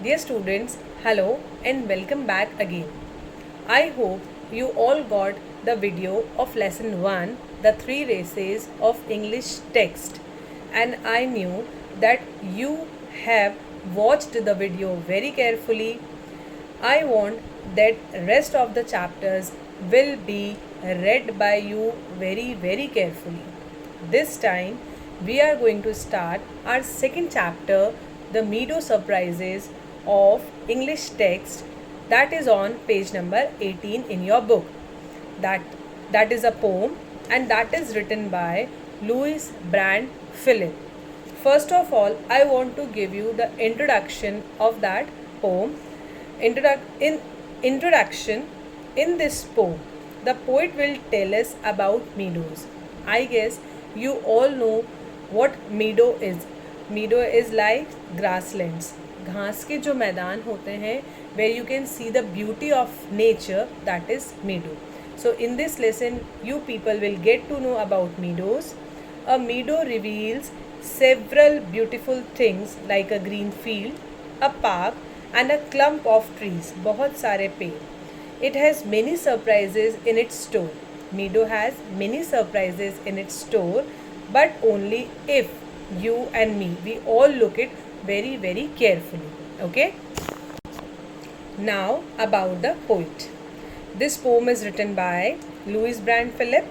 Dear students, hello and welcome back again. I hope you all got the video of lesson 1, the three races of English text, and I knew that you have watched the video very carefully. I want that rest of the chapters will be read by you very carefully. This time we are going to start our second chapter, the Meadow Surprises of English text, that is on page number 18 in your book. That is a poem and that is written by Louis Brand Philip. First of all, I want to give you the introduction of that poem. Introduction. In this poem, the poet will tell us about meadows. I guess you all know what meadow is. Meadow is like grasslands. घास के जो मैदान होते हैं where you can see the beauty of nature, that is meadow. So in this lesson you people will get to know about meadows. A meadow reveals several beautiful things like a green field, a park and a clump of trees. बहुत सारे पेड़. It has many surprises in its store. Meadow has many surprises in its store, but only if you and me, we all look it very carefully. Okay? Now about the poet. This poem is written by Louis Brand Philip.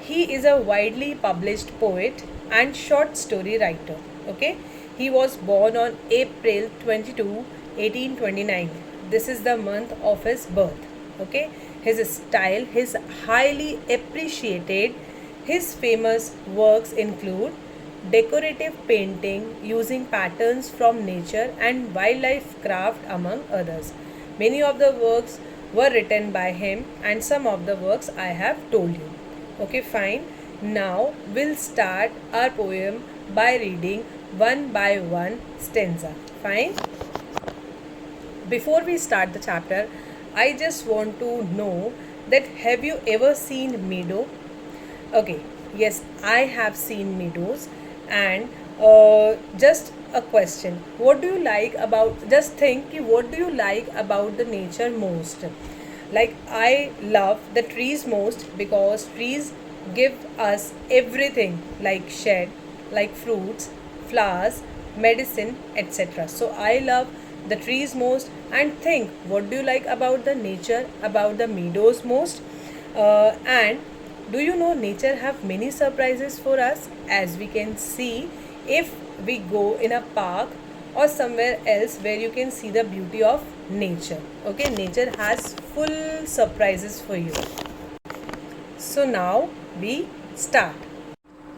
He is a widely published poet and short story writer. Okay? He was born on April 22, 1829. This is the month of his birth. Okay? His style is highly appreciated. His famous works include decorative painting using patterns from nature and wildlife craft among others. Many of the works were written by him and some of the works I have told you. Okay, fine. Now we'll start our poem by reading one by one stanza. Fine. Before we start the chapter, I just want to know that have you ever seen meadow? Okay, yes, I have seen meadows. And just a question, what do you like about, just think what do you like about the nature most? Like I love the trees most because trees give us everything like shade, like fruits, flowers, medicine, etc. So I love the trees most. And think what do you like about the nature, about the meadows most? And do you know nature have many surprises for us, as we can see if we go in a park or somewhere else where you can see the beauty of nature. Okay, nature has full surprises for you. So now we start.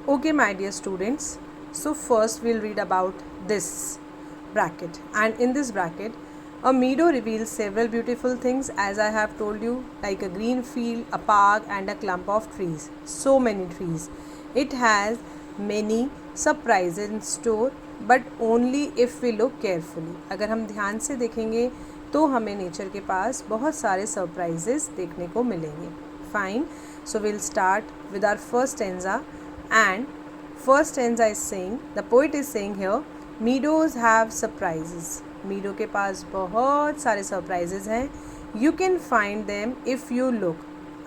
Okay, my dear students, so first we'll read about this bracket, and in this bracket a meadow reveals several beautiful things, as I have told you, like a green field, a park and a clump of trees. So many trees. It has many surprises in store, but only if we look carefully. अगर हम ध्यान से देखेंगे तो हमें nature के पास बहुत सारे सरप्राइजेस देखने को मिलेंगे. Fine. So we'll start with our first stanza, and first stanza is saying, the poet is saying here, meadows have surprises. मीडो के पास बहुत सारे सरप्राइजेज हैं. You can find them if you look.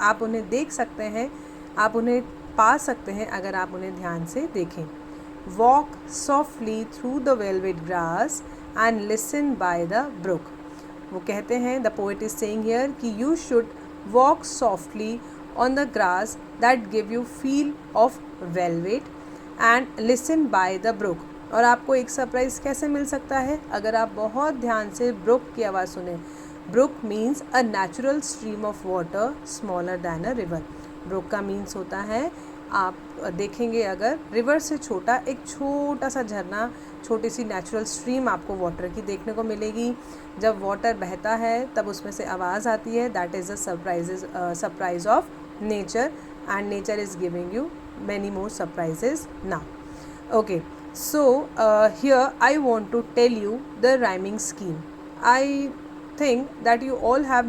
आप उन्हें देख सकते हैं, आप उन्हें पा सकते हैं अगर आप उन्हें ध्यान से देखें. Walk softly through the velvet grass and listen by the brook. वो कहते हैं, the poet is saying here कि you should walk softly on the grass that give you feel of velvet and listen by the brook. और आपको एक surprise कैसे मिल सकता है? अगर आप बहुत ध्यान से ब्रुक की आवाज़ सुने. Brook means a natural stream of water smaller than a river. Brook का मीन्स होता है, आप देखेंगे अगर रिवर से छोटा एक छोटा सा झरना, छोटी सी नेचुरल स्ट्रीम आपको वाटर की देखने को मिलेगी. जब वाटर बहता है तब उसमें से आवाज़ आती है. That is a surprise of nature, and nature is giving you many more surprises now. Okay. So here I want to tell you the rhyming scheme. I think that you all have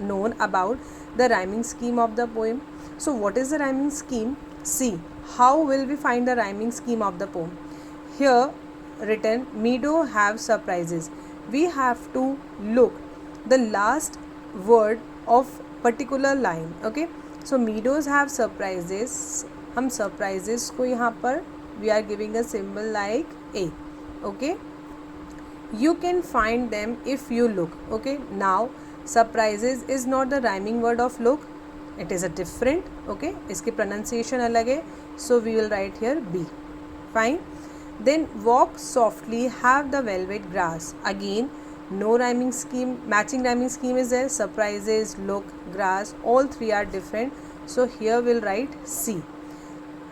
known about the rhyming scheme of the poem. So what is the rhyming scheme? See, how will we find the rhyming scheme of the poem? Here written, meadow have surprises. we have to look the last word of particular line. Okay, so meadows have surprises. हम surprises को यहाँ पर we are giving a symbol like a. Okay, you can find them if you look. Okay, now surprises is not the rhyming word of look, it is a different. Okay, इसकी pronunciation अलग है, so we will write here B. Fine. Then walk softly, have the velvet grass. Again, no rhyming scheme, matching rhyming scheme is there. Surprises, look, grass, all three are different. So here we'll write C.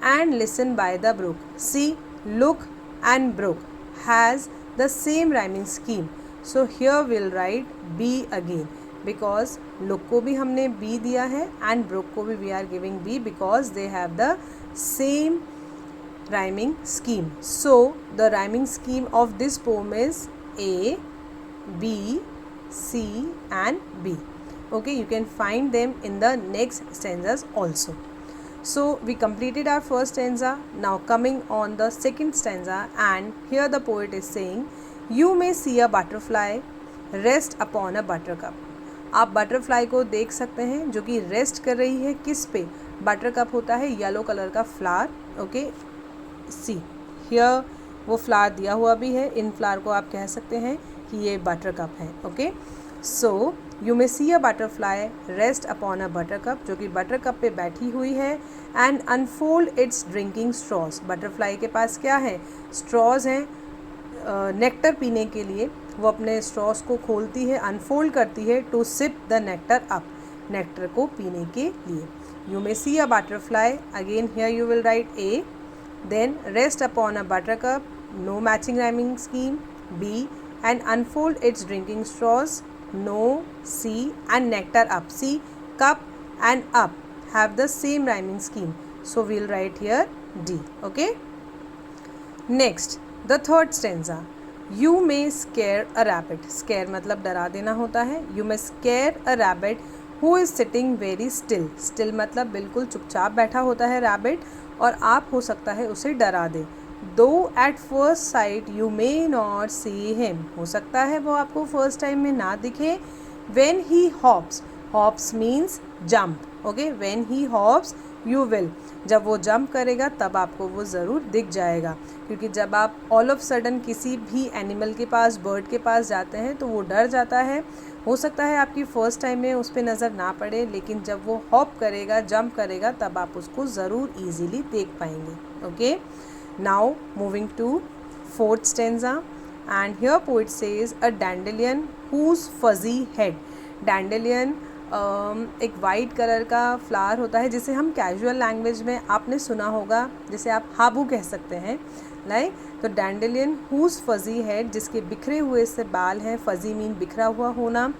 And listen by the brook. See, look and brook has the same rhyming scheme. So here we'll write B again, because look को भी हमने B दिया है and brook को भी we are giving B because they have the same rhyming scheme. So the rhyming scheme of this poem is A, B, C and B. Okay, you can find them in the next stanzas also. So we completed our first stanza. Now coming on the second stanza, and here the poet is saying, you may see a butterfly rest upon a buttercup. आप butterfly को देख सकते हैं जो कि rest कर रही है किस पे? बटरकप होता है येलो कलर का फ्लावर. ओके, सी हियर वो फ्लावर दिया हुआ भी है. इन फ्लावर को आप कह सकते हैं कि ये बटरकप है. Okay, so you may see a butterfly rest upon a buttercup, जो कि बटरकप पे बैठी हुई है. And unfold its drinking straws. Butterfly के पास क्या है? स्ट्रॉज हैं नेक्टर पीने के लिए. वो अपने स्ट्रॉज को खोलती है, अनफोल्ड करती है to sip the nectar up, nectar को पीने के लिए. You may see a butterfly, again here you will write a. Then rest upon a buttercup, no matching rhyming scheme. B, and unfold its drinking straws. No. C, and nectar up. See, cup and up have the same rhyming scheme. So we'll write here D. Okay. Next, the third stanza. You may scare a rabbit. Scare मतलब डरा देना होता है. You may scare a rabbit who is sitting very still. Still मतलब बिल्कुल चुपचाप बैठा होता है rabbit, और आप हो सकता है उसे डरा दे. दो at first sight you may not see him. हो सकता है वो आपको फर्स्ट टाइम में ना दिखे. When he hops, hops means jump. Okay, when he hops you will, जब वो जंप करेगा तब आपको वो ज़रूर दिख जाएगा. क्योंकि जब आप ऑल ऑफ सडन किसी भी एनिमल के पास, बर्ड के पास जाते हैं तो वो डर जाता है. हो सकता है आपकी फ़र्स्ट टाइम में उस पर नज़र ना पड़े, लेकिन जब वो हॉप करेगा, जंप करेगा, तब आप उसको ज़रूर ईजीली देख पाएंगे. Okay, now moving to fourth stanza, and here poet says a dandelion whose fuzzy head. Dandelion एक वाइट कलर का फ्लावर होता है, जिसे हम कैजुअल लैंग्वेज में आपने सुना होगा, जिसे आप हाबू कह सकते हैं. लाइक, तो डैंडेलियन हुज फजी हेड, जिसके बिखरे हुए से बाल हैं. फजी मीन बिखरा हुआ होना.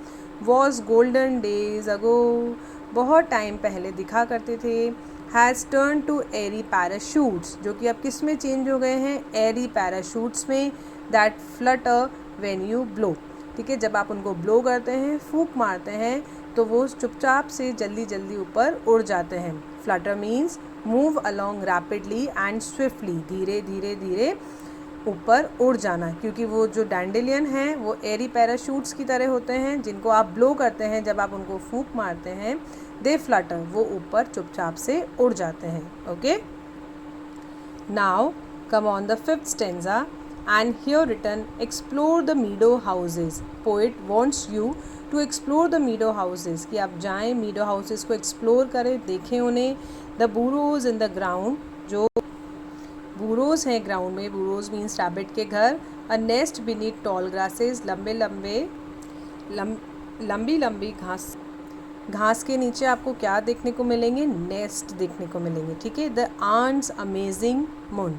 वॉज गोल्डन डेज अगो, बहुत टाइम पहले दिखा करते थे. Has turn to airy parachutes, जो कि अब किस में चेंज हो गए हैं? एरी पैराशूट्स में. That flutter when you blow. ठीक है, जब आप उनको ब्लो करते हैं, फूंक मारते हैं, तो वो चुपचाप से जल्दी जल्दी ऊपर उड़ जाते हैं. Flutter means move along rapidly and swiftly, धीरे धीरे धीरे ऊपर उड़ जाना. क्योंकि वो जो डैंडेलियन हैं वो एरी पैराशूट्स की तरह होते हैं, जिनको आप ब्लो करते हैं, जब आप उनको फूंक मारते हैं, दे फ्लटर, वो ऊपर चुपचाप से उड़ जाते हैं. Okay, now come on the fifth stanza, and here written, explore the meadow houses. Poet wants you to explore the meadow houses, कि आप जाएं meadow houses को explore करें, देखें उन्हें. the burrows in the ground, जो burrows हैं ground में, burrows means rabbit के घर. a nest beneath tall grasses, लंबी लंबी घास के नीचे आपको क्या देखने को मिलेंगे? नेस्ट देखने को मिलेंगे. ठीक है, the ants amazing moon.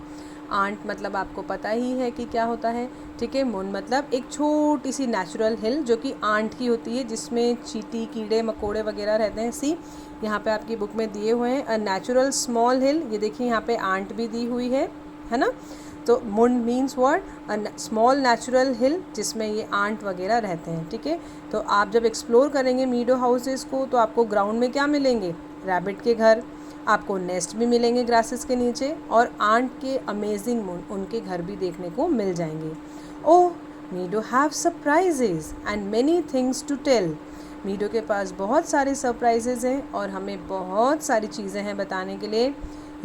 Ant मतलब आपको पता ही है कि क्या होता है. ठीक है, मून मतलब एक छोटी सी नेचुरल हिल जो कि आंट की होती है, जिसमें चींटी, कीड़े मकोड़े वगैरह रहते हैं. सी, यहाँ पे आपकी बुक में दिए हुए हैं अ नेचुरल स्मॉल हिल. ये देखिए यहाँ पे आंट भी दी हुई है ना. तो moon means what? A small natural hill जिसमें ये आंट वगैरह रहते हैं. ठीक है, तो आप जब एक्सप्लोर करेंगे मीडो हाउसेस को, तो आपको ग्राउंड में क्या मिलेंगे? रैबिट के घर. आपको नेस्ट भी मिलेंगे ग्रासेस के नीचे, और आंट के अमेजिंग मून, उनके घर भी देखने को मिल जाएंगे. Oh, meadow have surprises and many things to tell. Meadow के पास बहुत सारे सरप्राइजेज हैं और हमें बहुत सारी चीज़ें हैं बताने के लिए।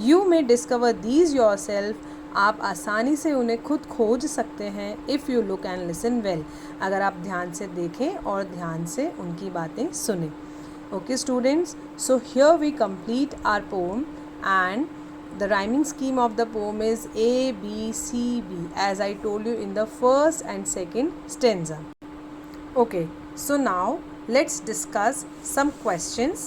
You may discover these your self. आप आसानी से उन्हें खुद खोज सकते हैं if you look and listen well, अगर आप ध्यान से देखें और ध्यान से उनकी बातें सुनें। Okay students, so here we complete our poem, and the rhyming scheme of the poem is A, B, C, B, as I told you in the first and second stanza. Okay, so now let's discuss some questions.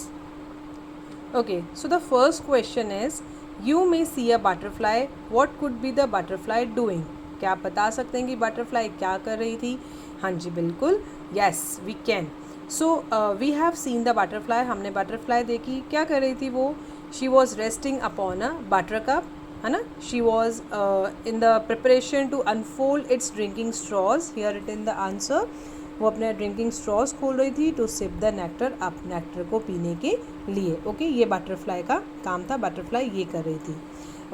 Okay, so the first question is, you may see a butterfly, what could be the butterfly doing? क्या आप बता सकते हैं कि butterfly क्या कर रही थी? हाँ जी बिल्कुल, yes we can. So we have seen the butterfly, हमने बटरफ्लाई देखी, क्या कर रही थी वो? She was resting upon a butter cup, है ना? She was in the preparation to unfold its drinking straws, here it in the answer. वो अपने ड्रिंकिंग स्ट्रॉज खोल रही थी to sip the nectar, up nectar को पीने के लिए। ओके, ये बटरफ्लाई का काम था, बटरफ्लाई ये कर रही थी।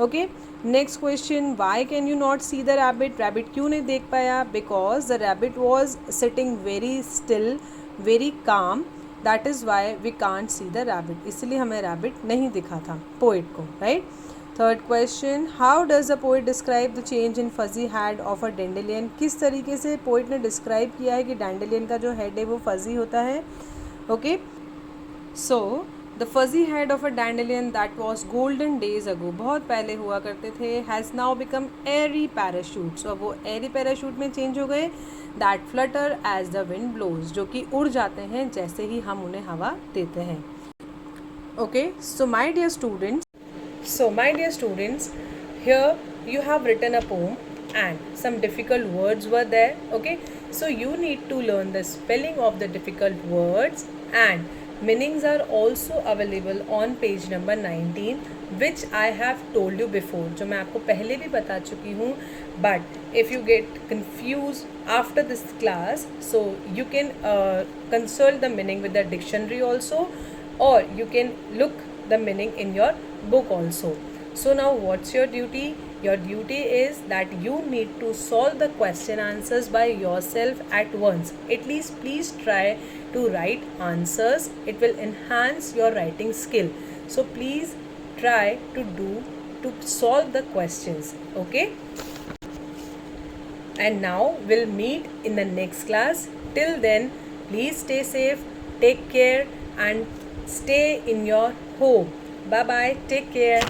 Okay, next question, why can you not see the rabbit? Rabbit क्यों नहीं देख पाया? Because the rabbit was sitting very still, very calm, that is why we can't see the rabbit, इसलिए हमें रैबिट नहीं दिखा था पोइट को, right. Third question, how does the poet describe the change in fuzzy head of a dandelion? किस तरीके से poet ने डिस्क्राइब किया है कि डैंडेलियन का जो हेड है वो फजी होता है? Okay, so the fuzzy head of a dandelion that was golden days ago, बहुत पहले हुआ करते थे, has now become airy parachute, so अब वो एरी पैराशूट में चेंज हो गए, that flutter as the wind blows, जो कि उड़ जाते हैं जैसे ही हम उन्हें हवा देते हैं। Okay, so my dear students, here you have written a poem and some difficult words were there. Okay, so you need to learn the spelling of the difficult words, and meanings are also available on page number 19, which I have told you before, जो मैं आपको पहले भी बता चुकी हूँ। But if you get confused after this class, so you can consult the meaning with the dictionary also, or you can look the meaning in your book also. So now what's your duty? Your duty is that you need to solve the question answers by yourself at once. At least please try to write answers. It will enhance your writing skill. So please try to solve the questions. Okay? And now we'll meet in the next class. Till then, please stay safe, take care, and stay in your home. Bye bye, take care.